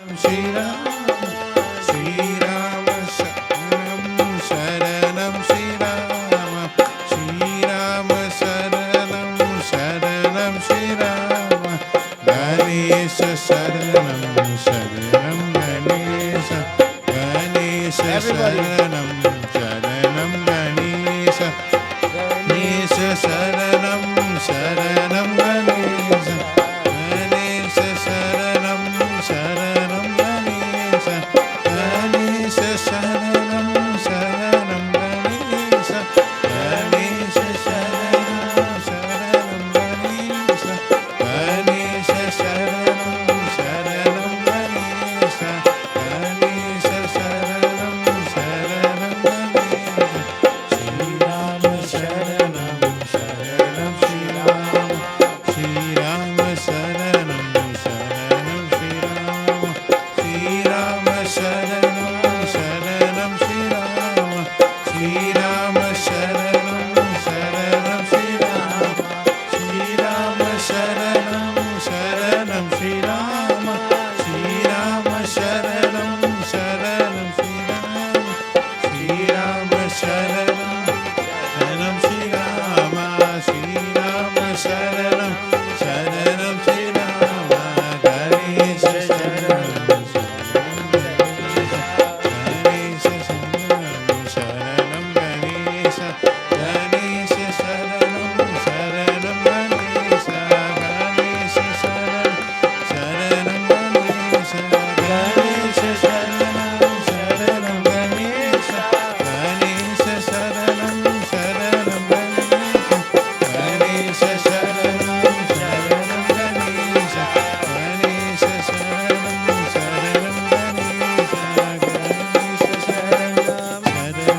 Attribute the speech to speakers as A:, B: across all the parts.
A: Shri Ram, Shri Ram Sharanam Sharanam Shri Ram, Shri Ram Sharanam Sharanam Shri Ram, Ganesha Sharanam Sharanam Ganesha, Ganesha Sharanam Sharanam Ganesha, Ganesha Sharanam Sharanam Ganesha, Ganesha Sharanam Sharanam Ganesha, Ganesha Sharanam Sharanam Ganesha, Ganesha Sharanam Sharanam Ganesha, Ganesha Sharanam Sharanam Ganesha, Ganesha Sharanam Sharanam Ganesha, Shri Ram Sharanam Sharanam Shri Ram, Shri Ram Sharanam Sharanam Shri Ram, Shri Ram Sharanam Sharanam Shri Ram, Shri Ram Sharanam Sharanam Shri Ram, Shri Ram Sharanam Sharanam Shri Ram, Shri Ram Sharanam Sharanam Shri Ram, Shri Ram Sharanam Sharanam Shri Rama, Shri Rama Sharanam Sharanam Shri Rama, Ganesha Sharanam Sharanam Ganesha, Ganesha Sharanam Sharanam Ganesha, Ganesha Sharanam Sharanam Ganesha, Ganesha Sharanam Sharanam Ganesha, Ganesha Sharanam Sharanam Ganesha, Ganesha Sharanam Sharanam Ganesha, Ganesha Sharanam Sharanam Ganesha, Ganesha Sharanam Sharanam Ganesha, Ganesha Sharanam Sharanam Ganesha.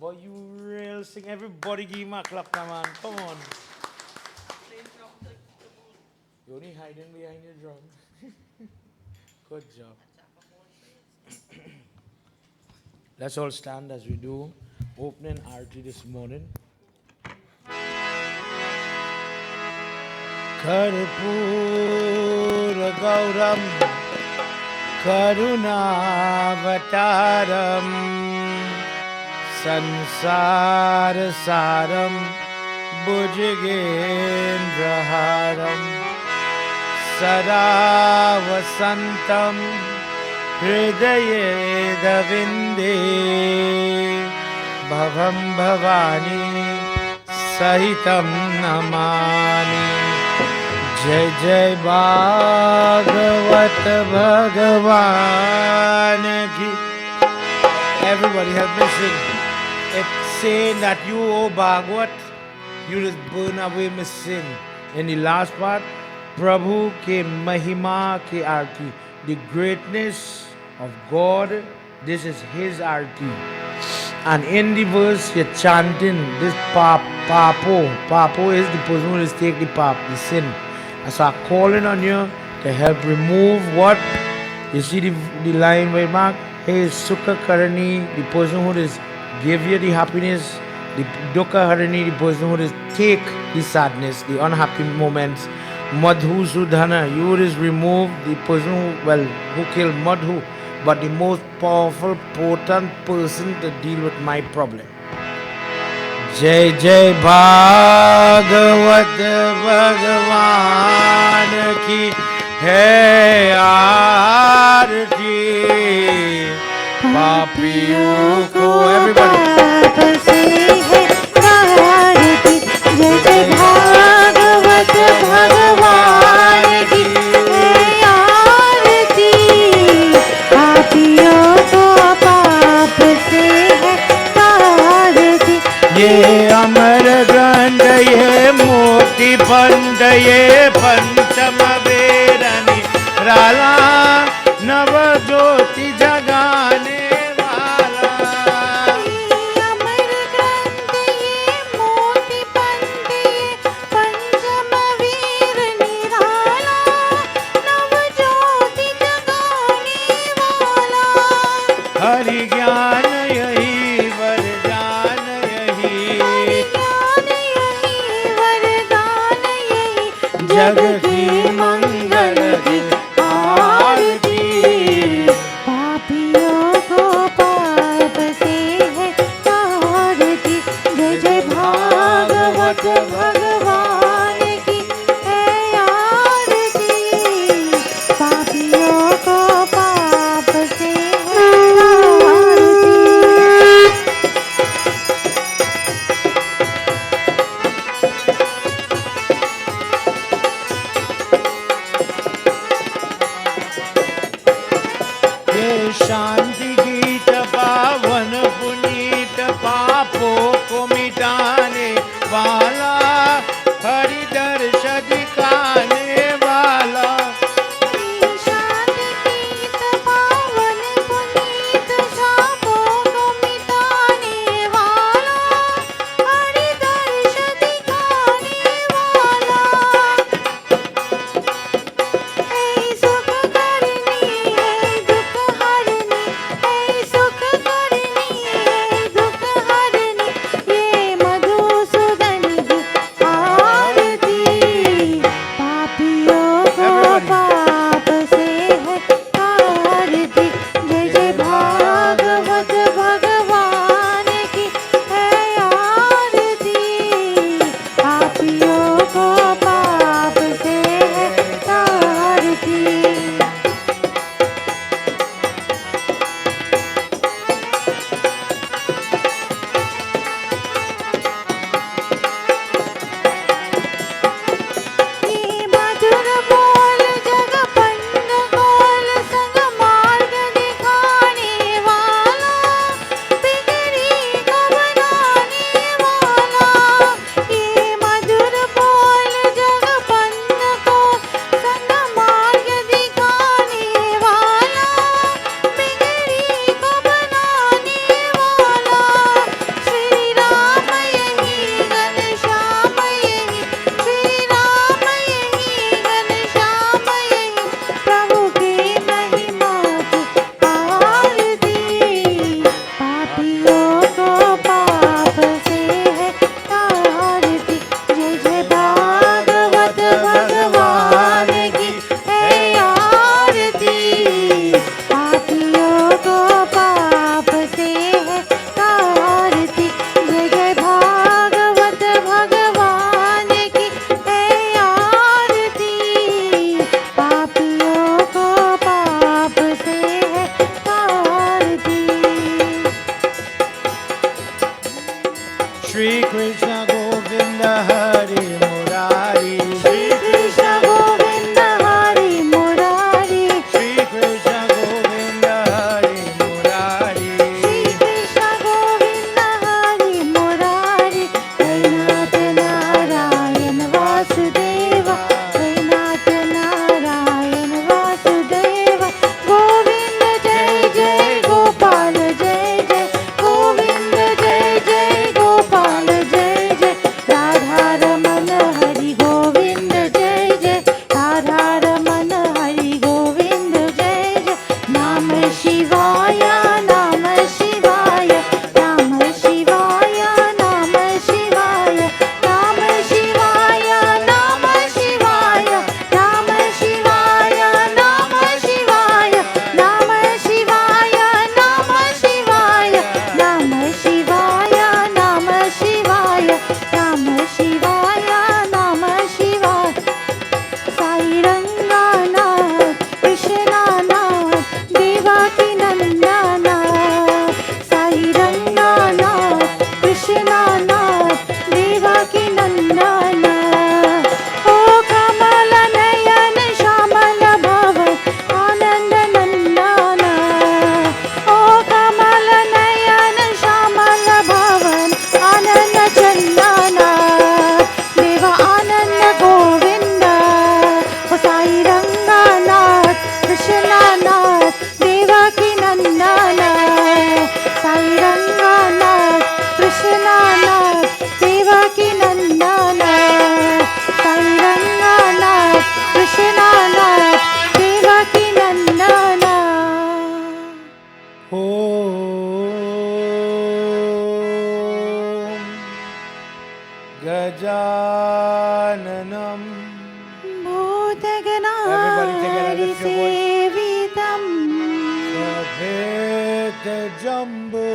B: Boy, you real sing. Everybody give him a clap, man. Come on. You're only hiding behind your drum. Good job. Let's all stand as we do opening arti this morning. Karpura Gauram Karunavataram Sansara Saram Bhujagendraharam Sada Vasantam Hridaye Davinde Bhavam Bhavani Sahitam Namani. Jai Jai Bhagwat Bhagavan ki. Everybody help me sing. It's saying that you, O Bhagwat, you just burn away my sin. In the last part, Prabhu ke Mahima ke Arti. The greatness of God, this is His Arti. And in the verse, you're chanting this Papo. Papo is the person who is take the pap, the sin. And so I'm calling on you to help remove what? You see the line where mark? Hey, Sukha Karani, the person who is give you the happiness. The Dukkha Harani, the person who is take the sadness, the unhappy moments. Madhu Sudhana, you will remove the person who killed Madhu, but the most powerful, potent person to deal with my problem. Jai Jai Bhagwat Bhagavan ki hai aarti. Papiyon ko everybody.
C: जय जय भागवत भगवान की आरती पापियों को पाप से है तारती।
B: ये अमर ग्रंथ ये मोक्ति पंथ ये पंचम वेद निराला नव ज्योति जगाने हरि ज्ञान यही वरदान यही जग की
C: भागवत भगवान की है आरती। पापियों को पाप से है तारती।
B: ये शांति गीत पावन पुनीत पापों को मिटाने वाला, हरि दर्श दिखाने वाला।
C: शांति गीत पावन पुनीत शापों को मिटाने वाला, हरि दर्श दिखाने वाला। ऐ सुख करनी है दुख हरनी, ऐ सुख करनी है दुख हरनी, ये मधुसूदन की आरती। पापियों को पाप से है आरती। जय जय भागवत भगवान की है आरती। पापियों को पाप से है आरती। ये मधुर बोल जग पंड गोल संग मार्ग दिखाने वाला, बिगड़ी को बनाने वाला। ये मधुर बोल जग पंड गोल संग मार्ग दिखाने वाला, बिगड़ी को बनाने वाला। श्री राम यही घनश्याम यही, श्री राम यही घनश्याम यही, प्रभु की महिमा की आरती। पापियों को पाप से है आरती। जय जय भागवत भगवान की है आरती। पापियों को पाप से है आरती। जय जय भागवत भगवान की है आरती। पापियों को पाप से है आरती।
B: श्री कृष्ण गोविंद हरि मुरारी,
C: श्री कृष्ण गोविंद हरि मुरारी,
B: श्री कृष्ण गोविंद हरि मुरारी।
C: श्री कृष्ण गोविंद हरि मुरारी। हैनाथ नारायण वासुदेव, हैनाथ नारायण वासुदेव। गोविंद जय जय गोपाल जय जय, गोविंद जय जय गोपाल जय जय। राधा रमन हरि गोविंद जय जय, राधा रमन हरि गोविंद जय जय। नाम शिवाय नाम शिवाय, नाम शिवाय नाम शिवाय, नाम शिवाय नाम शिवाय, नाम शिवाय नाम शिवाय, नाम शिवाय नाम शिवाय, नाम शिवाय नाम शिवाय, नाम शिवाय नाम शिवाय। साई रंगानाथ कृष्णानाथ देवाकी नंदनाथ, साई रंगानाथ कृष्णानाथ देवाकी नंदनाथ। ओ कमल नयन श्यामल भवन आनंद नंदन, ओ कमल नयन श्यामल भवन आनंद चंदन, देवा आनंद गोविंद। ओ साई रंगानाथ कृष्णानाथ देवाकी नंदन, साई रंगानाथ कृष्णानाथ देवाकी नंदन, साई रंगानाथ कृष्णानाथ देवाकी नंदन।
B: ओम गजाननम Everybody together, lift your voice.
C: भूतगणादिसेवितं
B: सफेद जम्बो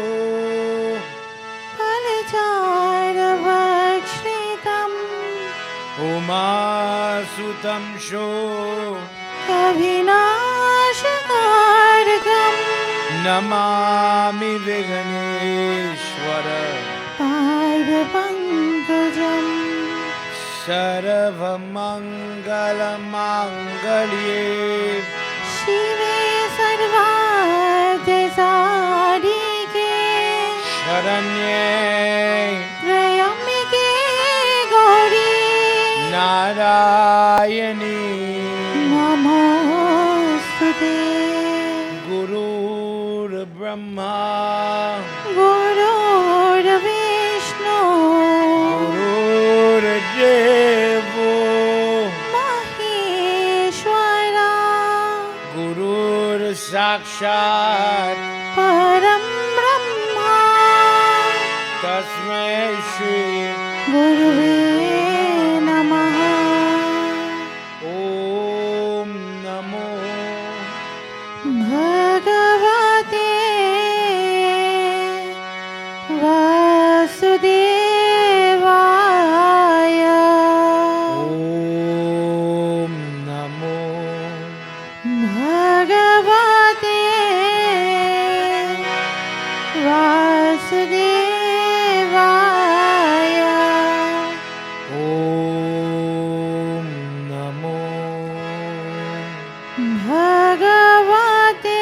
C: फलचारभक्षितं
B: उमासुतं शो
C: अविनाशकारकम्
B: नमामि विघ्नेश्वर
C: पादपङ्कजम्
B: सर्वमङ्गलमाङ्गल्ये
C: शिवे सर्वार्थसाधिके
B: शरण्ये
C: त्र्यम्बिके गौरी
B: नारायणी
C: नमोस्तुते
B: गुरुर्ब्रह्मा
C: गुरुर्विष्णु
B: गुरुर्देवो
C: महेश्वरा
B: गुरुर्साक्षात्
C: परं ब्रह्मा
B: तस्मै श्री
C: गुरुवे नमः
B: ॐ नमो
C: भगवते वासुदेवाय
B: ॐ नमो
C: भगवते वासुदेवाय
B: ॐ नमो
C: भगवते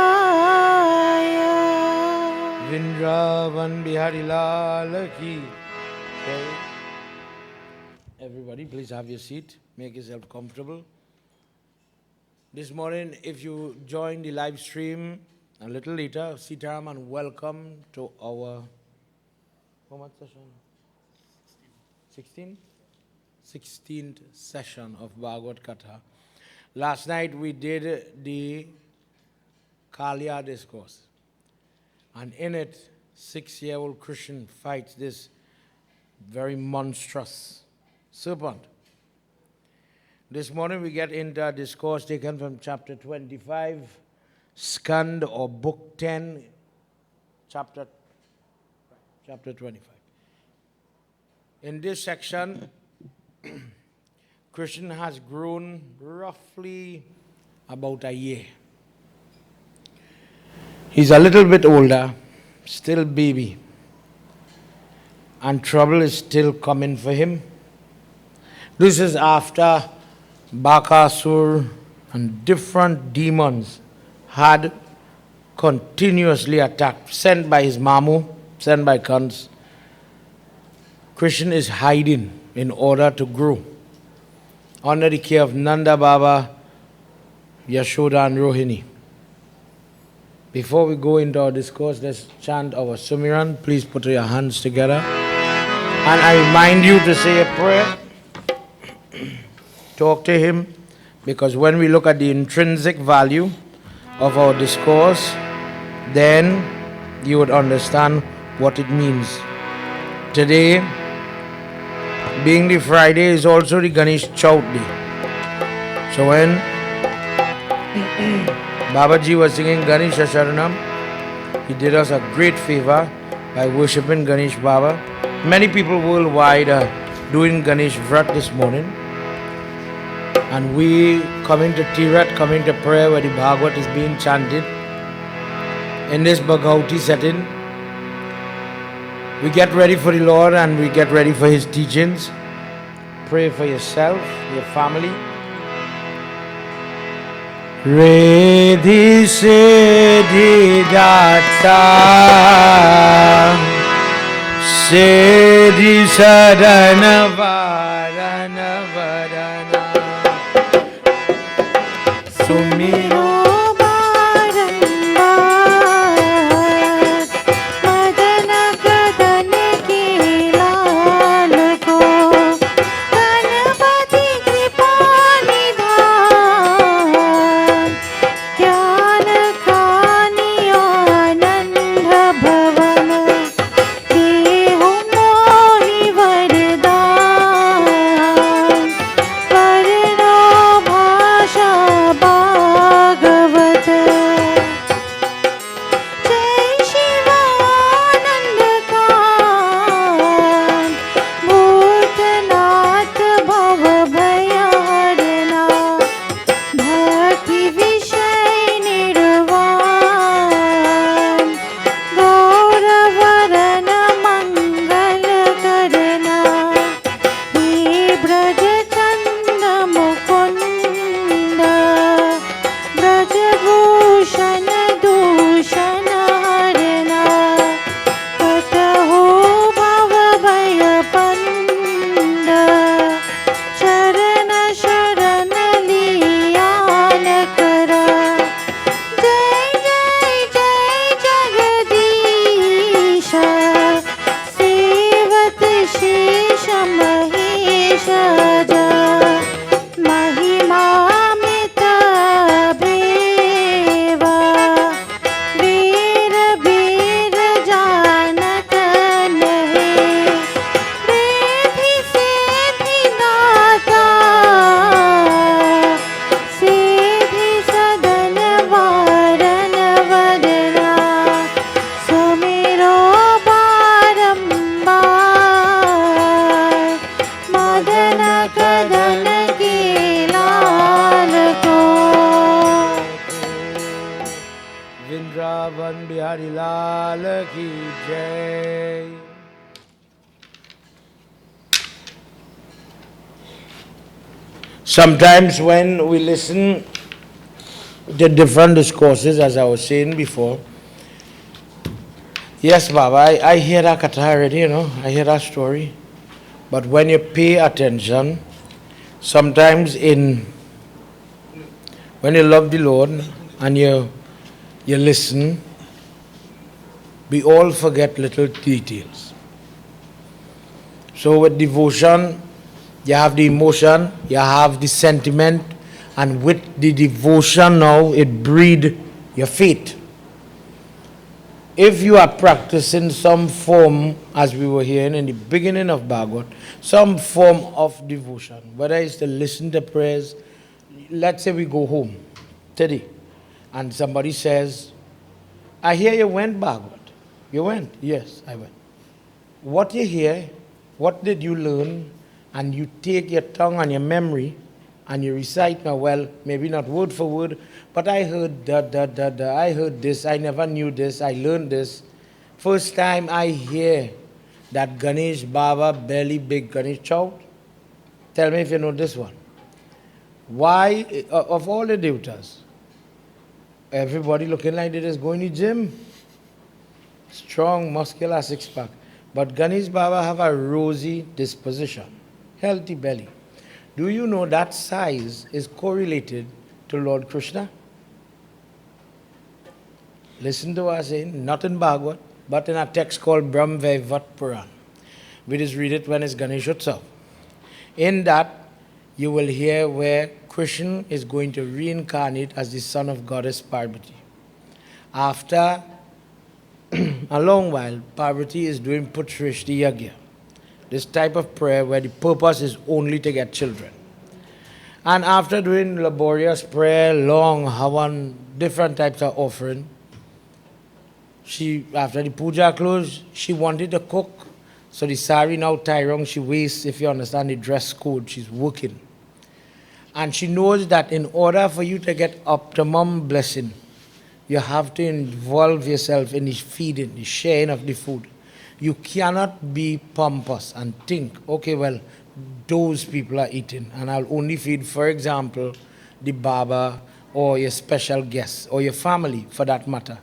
C: वासुदेवाय
B: Vrindavan Bihari Lal ki jai. Everybody, please have your seat. Make yourself comfortable. This morning, if you join the live stream a little later, Sitaram, and welcome to our how much session? 16? 16th session of Bhagwat Katha. Last night we did the Kalya discourse. And in it, 6-year-old Christian fights this very monstrous serpent. This morning we get into a discourse taken from chapter 25, Skand or book 10, chapter 25. In this section, Christian has grown roughly about a year. He's a little bit older, still baby, and trouble is still coming for him. This is after Bakasur and different demons had continuously attacked, sent by his mamu, sent by Kans. Krishna is hiding in order to grow under the care of Nanda Baba, Yashoda and Rohini. Before we go into our discourse, let's chant our Sumiran. Please put your hands together. And I remind you to say a prayer. Talk to him. Because when we look at the intrinsic value of our discourse, then you would understand what it means. Today, being the Friday, is also the Ganesh Chaut Day. So when Babaji was singing Ganesha Sharanam, he did us a great favor by worshipping Ganesh Baba. Many people worldwide are doing Ganesh Vrat this morning. And we coming to Tirat, coming to prayer where the Bhagwat is being chanted. In this Bhagavati setting, we get ready for the Lord and we get ready for His teachings. Pray for yourself, your family. Redhi Siddhi Datta Siddhi Sadhana Varana Varana Sumiro Lal ki jai. Sometimes when we listen to different discourses, as I was saying before, yes, Baba, I hear that kata already, I hear that story. But when you pay attention, sometimes when you love the Lord and you listen, we all forget little details. So with devotion, you have the emotion, you have the sentiment, and with the devotion now, it breeds your faith. If you are practicing some form, as we were hearing in the beginning of Bhagwat, some form of devotion, whether it's to listen to prayers, let's say we go home today, and somebody says, I hear you went Bhagwat. You went? Yes, I went. What you hear, what did you learn, and you take your tongue and your memory, and you recite now, well, maybe not word for word, but I heard da, I heard this, I never knew this, I learned this. First time I hear that Ganesh Baba belly big Ganesh chow, tell me if you know this one. Why, of all the devatas, everybody looking like they just going to gym, strong, muscular, six-pack. But Ganesh Baba have a rosy disposition, healthy belly. Do you know that size is correlated to Lord Krishna? Listen to what I'm saying, not in Bhagwat, but in a text called Bhagwat Puran. We just read it when it's Ganeshotsav. In that, you will hear where Krishna is going to reincarnate as the son of goddess Parvati. After a long while, Parvati is doing Putrishti Yagna, this type of prayer where the purpose is only to get children. And after doing laborious prayer, long havan, different types of offering, after the puja closed, she wanted to cook. So the sari now tie around, she wastes, if you understand the dress code, she's working. And she knows that in order for you to get optimum blessing, you have to involve yourself in the feeding, the sharing of the food. You cannot be pompous and think, okay, well, those people are eating, and I'll only feed, for example, the Baba or your special guests or your family, for that matter.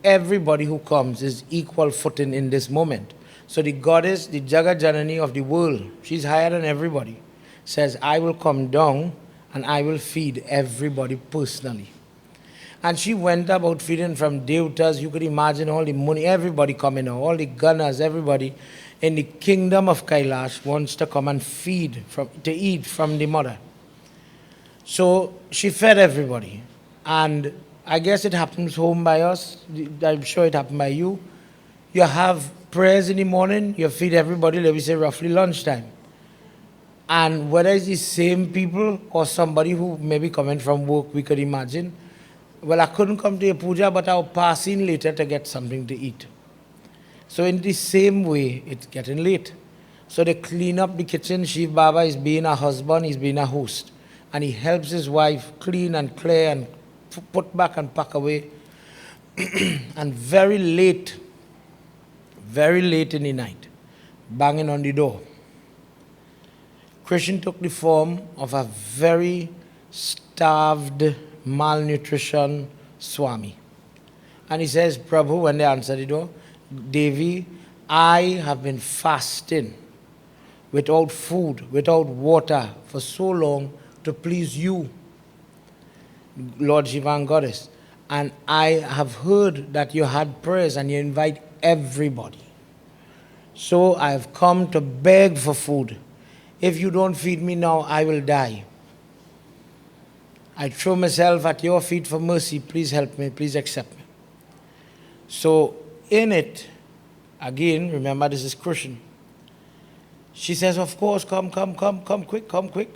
B: Everybody who comes is equal footing in this moment. So the goddess, the Jagat Janani of the world, she's higher than everybody, says, I will come down and I will feed everybody personally. And she went about feeding from devatas. You could imagine all the money, everybody coming out, all the gunners, everybody in the kingdom of Kailash wants to come and feed, to eat from the mother. So she fed everybody. And I guess it happens home by us. I'm sure it happened by you. You have prayers in the morning, you feed everybody, let me say roughly lunchtime. And whether it's the same people or somebody who may be coming from work, we could imagine, well, I couldn't come to a puja, but I'll pass in later to get something to eat. So in the same way, it's getting late. So they clean up the kitchen. Shiv Baba is being a husband, he's being a host. And he helps his wife clean and clear and put back and pack away. And very late in the night, banging on the door, Krishna took the form of a very starved, malnutrition Swami. And he says, Prabhu, when they answer the door, Devi, I have been fasting without food, without water for so long to please you, Lord Shiva and Goddess. And I have heard that you had prayers and you invite everybody. So I have come to beg for food. If you don't feed me now, I will die. I throw myself at your feet for mercy. Please help me. Please accept me. So in it, again, remember this is Krishna. She says, of course, come quick.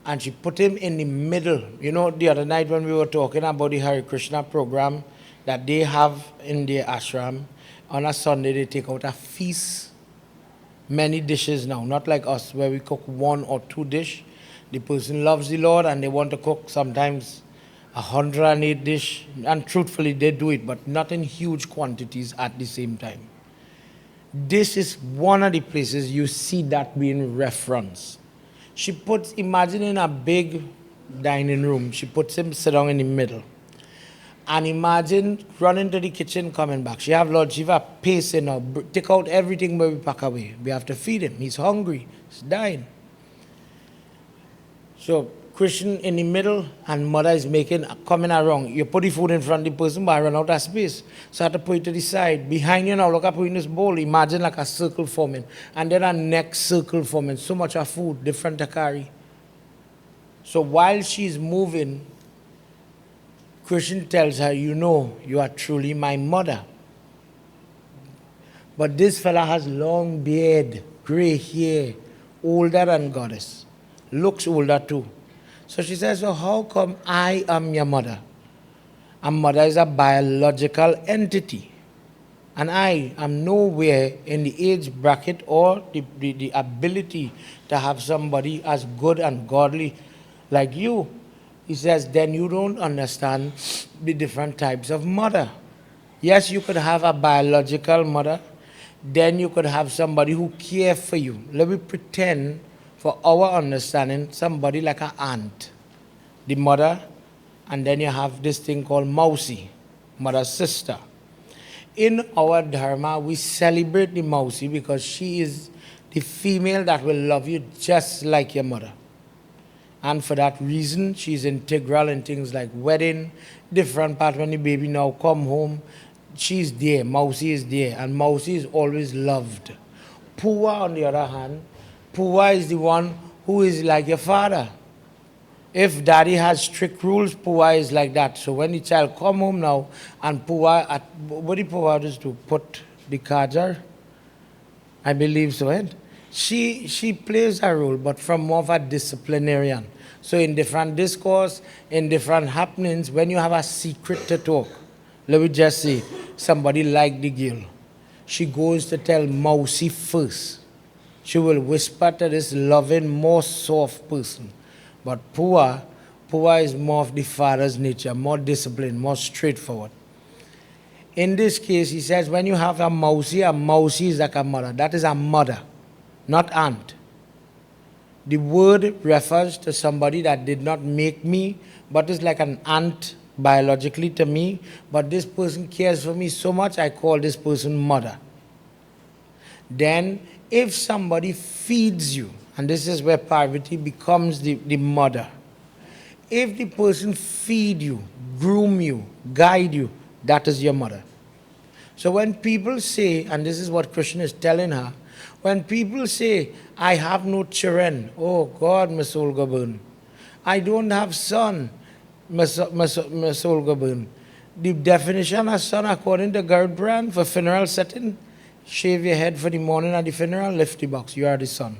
B: And she put him in the middle. You know, the other night when we were talking about the Hare Krishna program that they have in their ashram, on a Sunday they take out a feast. Many dishes now, not like us where we cook one or two dishes. The person loves the Lord and they want to cook sometimes 108 dish, and truthfully they do it, but not in huge quantities at the same time. This is one of the places you see that being referenced. She puts, imagine in a big dining room, she puts him sit down in the middle. And imagine running to the kitchen, coming back. She have Lord Shiva pacing now, take out everything where we pack away. We have to feed him. He's hungry. He's dying. So Christian in the middle and mother is coming around. You put the food in front of the person, but I run out of space. So I have to put it to the side. Behind you now, look at putting this bowl. Imagine like a circle forming. And then a next circle forming. So much of food, different to carry. So while she's moving, Christian tells her, you know, you are truly my mother. But this fella has long beard, gray hair, older than goddess. Looks older too. So she says, so how come I am your mother? And mother is a biological entity. And I am nowhere in the age bracket or the ability to have somebody as good and godly like you. He says, then you don't understand the different types of mother. Yes, you could have a biological mother. Then you could have somebody who cares for you. Let me pretend, for our understanding, somebody like an aunt, the mother, and then you have this thing called Mausi, mother's sister. In our dharma, we celebrate the Mausi because she is the female that will love you just like your mother. And for that reason, she's integral in things like wedding, different part when the baby now come home. She's there, Mausi is there, and Mausi is always loved. Pua, on the other hand, Pua is the one who is like your father. If daddy has strict rules, Pua is like that. So when the child come home now, and Pua, what do Pua does to put the kajar? I believe so, right? She plays a role, but from more of a disciplinarian. So in different discourse, in different happenings, when you have a secret to talk, let me just say, somebody like the girl, she goes to tell Mausi first. She will whisper to this loving, more soft person. But Pua is more of the father's nature, more disciplined, more straightforward. In this case, he says, when you have a Mausi is like a mother. That is a mother, not aunt. The word refers to somebody that did not make me, but is like an aunt biologically to me. But this person cares for me so much, I call this person mother. Then, if somebody feeds you, and this is where Parvati becomes the mother. If the person feed you, groom you, guide you, that is your mother. So when people say, and this is what Krishna is telling her, when people say, I have no children, oh God, my soul go burn. I don't have son, my soul go burn. The definition of son according to Gerd Brand for funeral setting, shave your head for the morning at the funeral, lift the box, you are the son.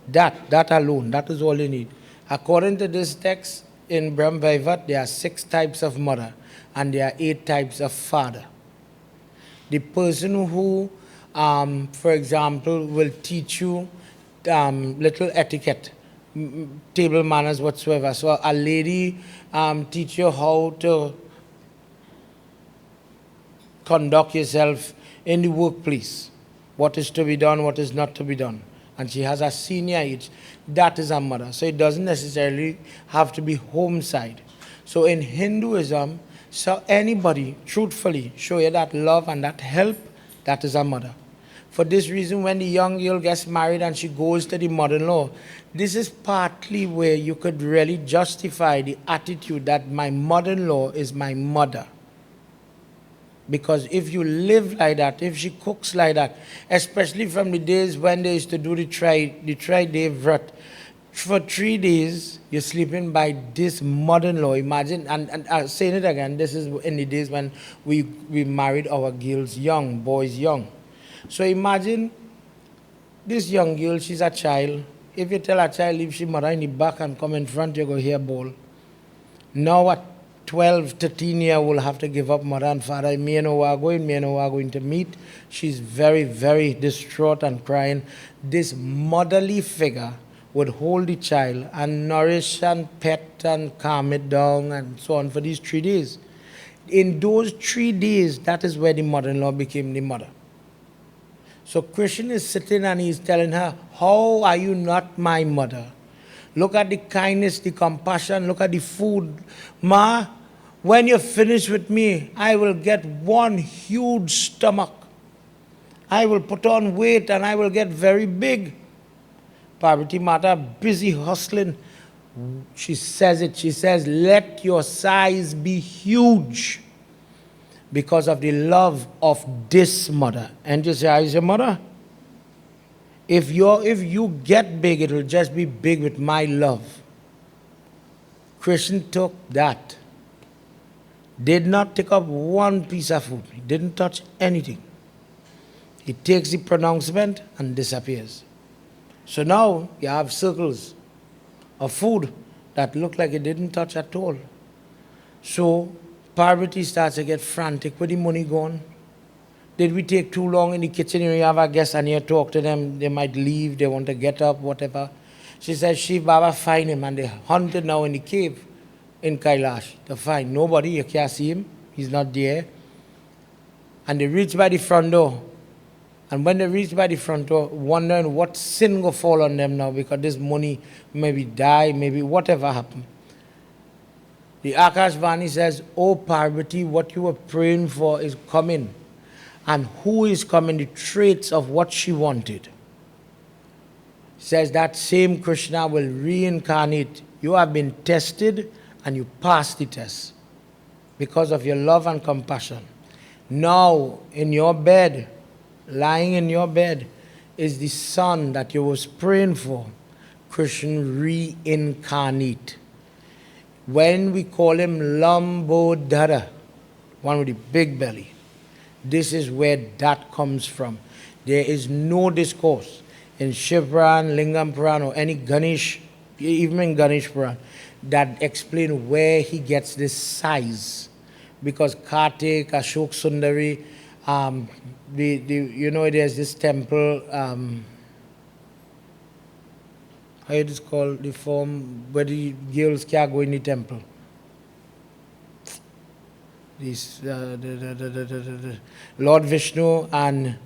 B: That alone, that is all you need. According to this text in Brahm Bhagwat, there are 6 types of mother and there are 8 types of father. The person who, for example, will teach you little etiquette, table manners whatsoever. So a lady teach you how to conduct yourself in the workplace, what is to be done, what is not to be done. And she has a senior age, that is her mother. So it doesn't necessarily have to be home side. So in Hinduism, so anybody truthfully show you that love and that help, that is her mother. For this reason, when the young girl gets married and she goes to the mother-in-law, this is partly where you could really justify the attitude that my mother-in-law is my mother. Because if you live like that, if she cooks like that, especially from the days when they used to do the tri-day vrat, for 3 days, you're sleeping by this mother-in-law. Imagine, and saying it again, this is in the days when we married our girls young, boys young. So imagine this young girl, she's a child. If you tell a child, leave she mother in the back and come in front, you go hear ball. Now what? 12, 13-year-old will have to give up mother and father. Me and Owa are going to meet. She's very, very distraught and crying. This motherly figure would hold the child and nourish and pet and calm it down and so on for these 3 days. In those 3 days, that is where the mother-in-law became the mother. So Krishna is sitting and he's telling her, how are you not my mother? Look at the kindness, the compassion, look at the food. Ma, when you're finished with me, I will get one huge stomach. I will put on weight and I will get very big. Parvati Mata, busy hustling. She says it, she says, let your size be huge because of the love of this mother. And you say, I is your mother? If you get big, it will just be big with my love. Krishna took that. Did not take up one piece of food. He didn't touch anything. He takes the pronouncement and disappears. So now you have circles of food that look like it didn't touch at all. So Parvati starts to get frantic. Where the money gone? Did we take too long in the kitchen? You have a guest and you talk to them, they might leave, they want to get up, whatever. She says, Shiv Baba find him, and they hunted now in the cave in Kailash to find nobody. You can't see him, he's not there. And they reach by the front door. And when they reach by the front door, wondering what sin will fall on them now because this money maybe die, maybe whatever happened. The Akashvani says, oh Parvati, what you were praying for is coming. And who is coming? The traits of what she wanted. Says that same Krishna will reincarnate. You have been tested and you passed the test because of your love and compassion. Now, in your bed, lying in your bed, is the son that you was praying for. Krishna reincarnate. When we call him Lambodhara, one with the big belly, this is where that comes from. There is no discourse in Shiv Puran, Lingam Puran, or any Ganesh, even in Ganesh Puran, that explain where he gets this size. Because Kartik, Ashok Sundari, you know, there's this temple, how it is called, the form where the girls can't go in the temple. This, Lord Vishnu, and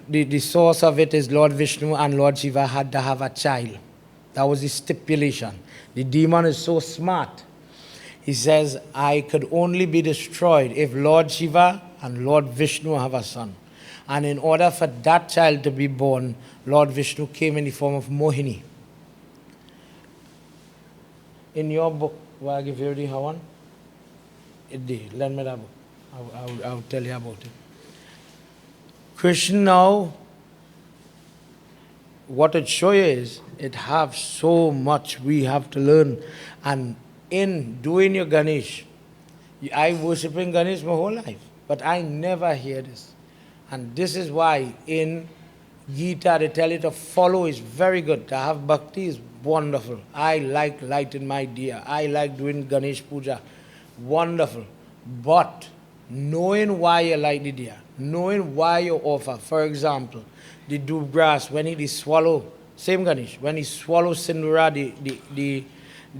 B: the source of it is Lord Vishnu and Lord Shiva had to have a child. That was the stipulation. The demon is so smart. He says, I could only be destroyed if Lord Shiva and Lord Vishnu have a son. And in order for that child to be born, Lord Vishnu came in the form of Mohini. In your book, will I give you already have one? Lend me that book. I'll tell you about it. Krishna now, what it shows you is, it have so much we have to learn. And in doing your Ganesh, I worshiping Ganesh my whole life, but I never hear this. And this is why in Gita they tell you to follow is very good. To have bhakti is wonderful. I like lighting my diya. I like doing Ganesh puja. Wonderful. But knowing why you light the diya, knowing why you offer, for example, the doob grass, when he swallow, same Ganesh, when he swallows Sindura,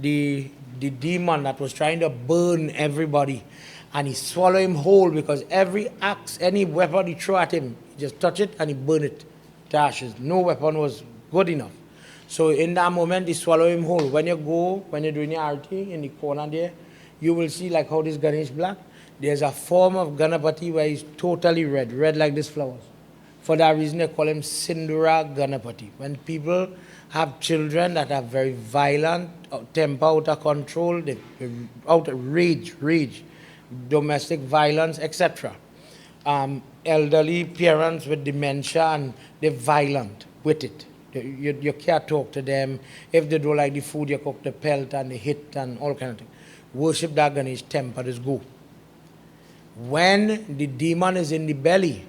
B: the demon that was trying to burn everybody, and he swallow him whole because every axe, any weapon he throw at him, he just touch it and he burn it to ashes. No weapon was good enough. So in that moment, he swallow him whole. When you go, when you're doing your arati in the corner there, you will see like how this Ganesh black, there's a form of Ganapati where he's totally red, red like these flowers. For that reason, they call him Sindura Ganapati. When people have children that are very violent, temper out of control, they out of rage, domestic violence, etc. Elderly parents with dementia, and they're violent with it. You can't talk to them. If they don't like the food, you cook the pelt and the hit and all kind of things. Worship that Ganesh, temper is go. When the demon is in the belly,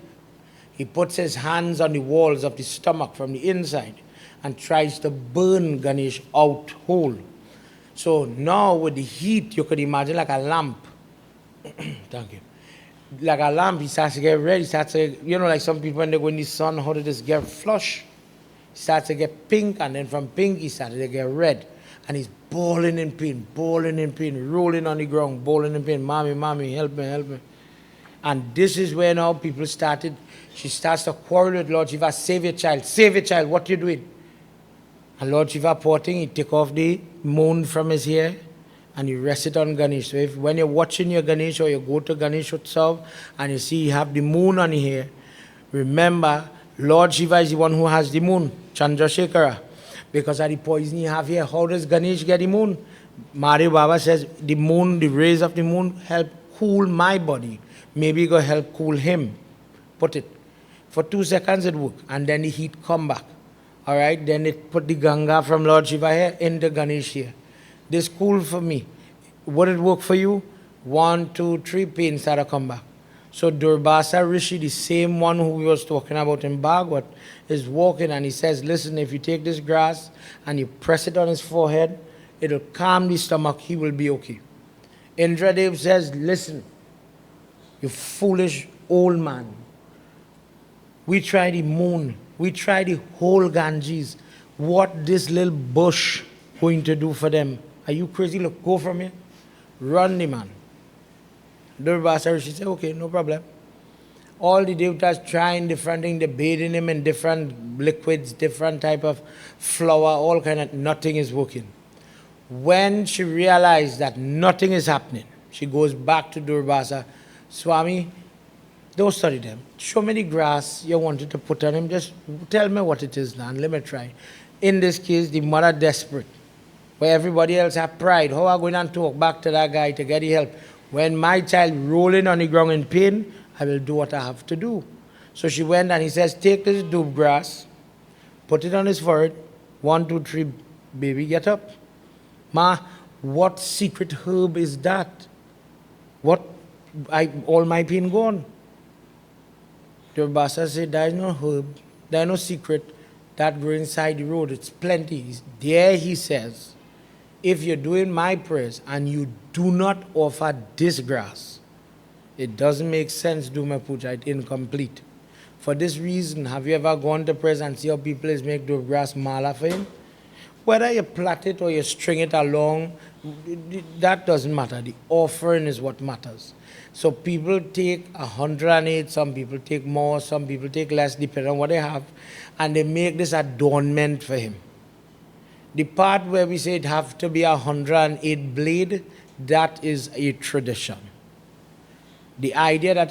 B: he puts his hands on the walls of the stomach from the inside and tries to burn Ganesh out whole. So now with the heat, you could imagine like a lamp. Thank you. Like a lamp, he starts to get red, he starts to, you know, like some people when they go in the sun, how do they just get flush? Starts to get pink, and then from pink, he started to get red. And he's bawling in pain, rolling on the ground, bawling in pain. Mommy, mommy, help me, help me. And this is where now people started, she starts to quarrel with Lord Shiva, save your child, what you doing? And Lord Shiva, poor thing, he take off the moon from his hair and you rest it on Ganesh. So if when you're watching your Ganesh or you go to Ganesh Utsav and you see you have the moon on your hair, remember, Lord Shiva is the one who has the moon, Chandrasekhara. Because of the poison you have here, how does Ganesh get the moon? Mario Baba says the moon, the rays of the moon help cool my body. Maybe it will help cool him. Put it. For 2 seconds it work, and then the heat come back. All right, then it put the Ganga from Lord Shiva here into Ganesh here. This cool for me. Would it work for you? 1, 2, 3, pain start to come back. So Durvasa Rishi, the same one who we was talking about in Bhagwat, is walking and he says, listen, if you take this grass and you press it on his forehead, it'll calm the stomach, he will be okay. Indradev says, listen, you foolish old man. We try the moon, we try the whole Ganges. What this little bush going to do for them? Are you crazy? Look, go from here. Run the man. Durvasa Rishi said, okay, no problem. All the devatas trying different things, they bathing him in different liquids, different type of flour, all kind of, nothing is working. When she realized that nothing is happening, she goes back to Durvasa. Swami, don't study them. Show me the grass you wanted to put on him. Just tell me what it is now and let me try. In this case, the mother desperate. Where everybody else have pride. How am I going to talk back to that guy to get the help? When my child rolling on the ground in pain, I will do what I have to do. So she went and he says, take this doob grass, put it on his forehead. 1, 2, 3, baby, get up. Ma, what secret herb is that? All my pain gone. Durvasa said, there is no herb, there is no secret that grows inside the road. It's plenty. There he says, if you're doing my prayers and you do not offer this grass, it doesn't make sense to do my puja, it's incomplete. For this reason, have you ever gone to prayers and see how people is make the grass mala for him? Whether you plait it or you string it along, that doesn't matter. The offering is what matters. So people take 108, some people take more, some people take less, depending on what they have, and they make this adornment for him. The part where we say it have to be 108 blade, that is a tradition. The idea that